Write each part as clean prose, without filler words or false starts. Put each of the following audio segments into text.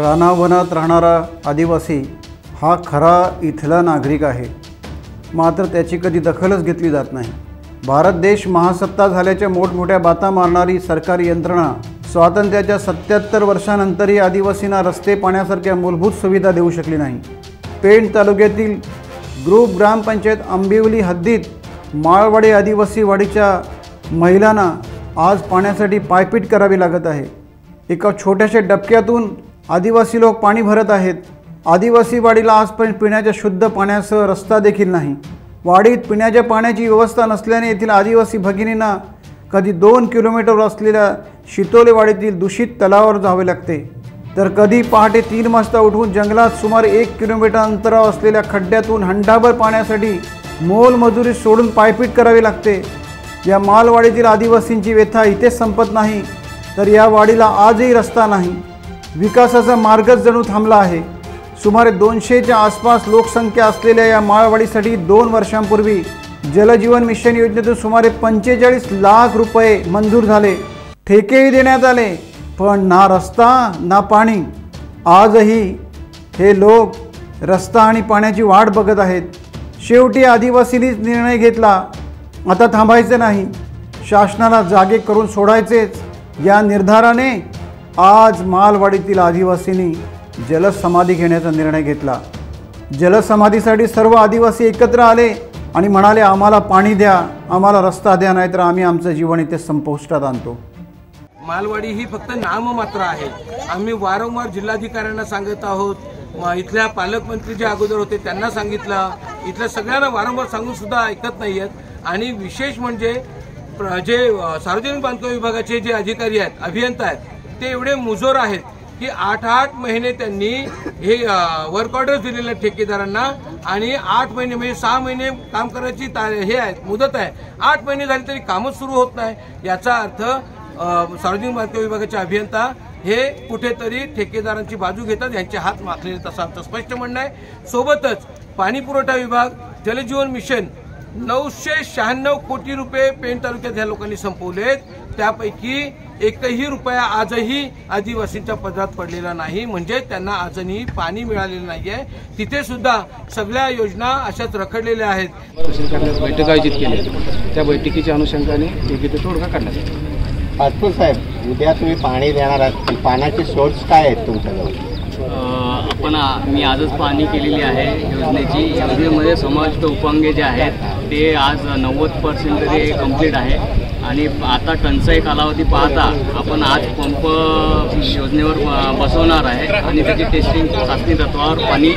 रानावनात राहणारा आदिवासी हा खरा इथला नागरिक आहे, मात्र त्याची कधी दखलच घेतली जात नाही। भारत देश महासत्ता झाल्याच्या मोठमोठ्या बाता मारणारी सरकारी यंत्रणा स्वातंत्र्याच्या 77 वर्षांनंतरही आदिवासींना रस्ते, पाण्यासारख्या मूलभूत सुविधा देऊ शकली नाही। पेण तालुक्यातील ग्रुप ग्रामपंचायत आंबिवली हद्दीत माळवाडी आदिवासी वाडीच्या महिलांना आज पाण्यासाठी पायपीट करावी लागत आहे। एका छोट्याशा डबक्यातून आदिवासी लोक पाणी भरत आहेत। आदिवासी वाडीला आजपर्यंत पिण्याच्या शुद्ध पाण्यासह रस्ता देखील नाही। वाडीत पिण्याच्या पाण्याची व्यवस्था नसल्याने येथील आदिवासी भगिनींना कधी 2 किलोमीटरवर असलेल्या शितोलेवाडीतील दूषित तलावावर जावे लागते, तर कधी पहाटे 3 वाजता उठून जंगलात सुमारे 1 किलोमीटर अंतरावर असलेल्या खड्ड्यातून हंडाभर पाण्यासाठी मोलमजुरी सोडून पायपीट करावी लागते। या मालवाडीतील आदिवासींची व्यथा इथेच संपत नाही, तर या वाडीला आजही रस्ता नाही। विकासाचा मार्गच जणू थांबला आहे। सुमारे 200च्या आसपास लोकसंख्या असलेल्या या माळवाडीसाठी 2 वर्षांपूर्वी जलजीवन मिशन योजनेतून सुमारे 45 लाख रुपये मंजूर झाले, ठेकेही देण्यात आले, पण ना रस्ता ना पाणी। आजही हे लोक रस्ता आणि पाण्याची वाट बघत आहेत। शेवटी आदिवासींनीच निर्णय घेतला, आता थांबायचं नाही, शासनाला जागे करून सोडायचेच। या निर्धाराने आज मालवाडीतील आदिवासींनी जलसमाधी घेण्याचा निर्णय घेतला। जलसमाधीसाठी सर्व आदिवासी एकत्र आले आणि म्हणाले, आम्हाला पाणी द्या, आम्हाला रस्ता द्या, नाहीतर आम्ही आमचं जीवन इथे संपुष्टात आणतो। मालवाडी ही फक्त नाममात्र आहे। आम्ही वारंवार जिल्हाधिकाऱ्यांना सांगत आहोत, इथल्या पालकमंत्री जे अगोदर होते त्यांना सांगितलं, इथल्या सगळ्यांना वारंवार सांगून सुद्धा ऐकत नाहीयेत। आणि विशेष म्हणजे जे सार्वजनिक बांधकाम विभागाचे जे अधिकारी आहेत, अभियंता आहेत, ते एवढे मुजोर आहेत की 8 महिने त्यांनी हे वर्क ऑर्डर्स दिलेल्या ठेकेदारांना, आणि 8 महिने म्हणजे 6 महिने काम करायची हे आहे मुदत आहे, 8 महिने झाले तरी कामच सुरू होत नाही। याचा अर्थ सार्वजनिक बांधकाम विभागाचे अभियंता हे कुठेतरी ठेकेदारांची बाजू घेतात, यांचे हात माखलेले, तसं आमचं स्पष्ट म्हणणं आहे। सोबतच पाणी पुरवठा विभाग, जलजीवन मिशन 996 कोटी रुपये पेण तालुक्यात ह्या लोकांनी संपवलेत, त्यापैकी एकही रुपया आजही आदिवासींच्या पदरात पडलेला नाही, म्हणजे त्यांना अजूनही पाणी मिळालेलं नाहीये। तिथे सुद्धा सगळ्या योजना अशाच रखडलेल्या आहेत। बैठक आयोजित केली, त्या बैठकीच्या अनुषंगाने योग्य तोडगा काढण्यात येईल। पाटपूर साहेब, उद्या तुम्ही पाणी देणार आहात, पाण्याचे सोर्स काय आहेत तुमच्याजवळ? मी आजच पाहणी केलेली आहे योजनेची। योजनेमध्ये समाविष्ट उपांगे जे आहेत ते आज 90% तरी कंप्लीट आहे, आणि आता टंचाई कालावधी पाहता आपण आज पंप योजनेवर बसवणार आहे आणि त्याची टेस्टिंग चाचणी तत्वावर पाणी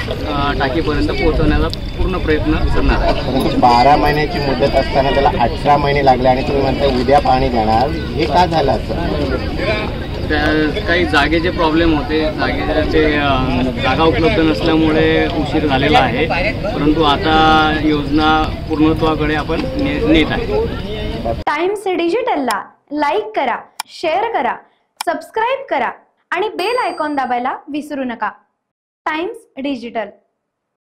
टाकीपर्यंत पोहोचवण्याचा पूर्ण प्रयत्न करणार आहे। 12 महिन्याची मुदत असताना त्याला 18 महिने लागले आणि तुम्ही म्हणता उद्या पाणी देणार, हे का झालं असं? काही जागेचे प्रॉब्लेम होते, जागा उपलब्ध नसल्यामुळे उशीर झालेला आहे, परंतु आता योजना पूर्णत्वाकडे आपण नेत आहे। टाइम्स डिजिटलला लाईक करा, शेअर करा, सबस्क्राईब करा आणि बेल आयकॉन दाबायला विसरू नका। Times digital.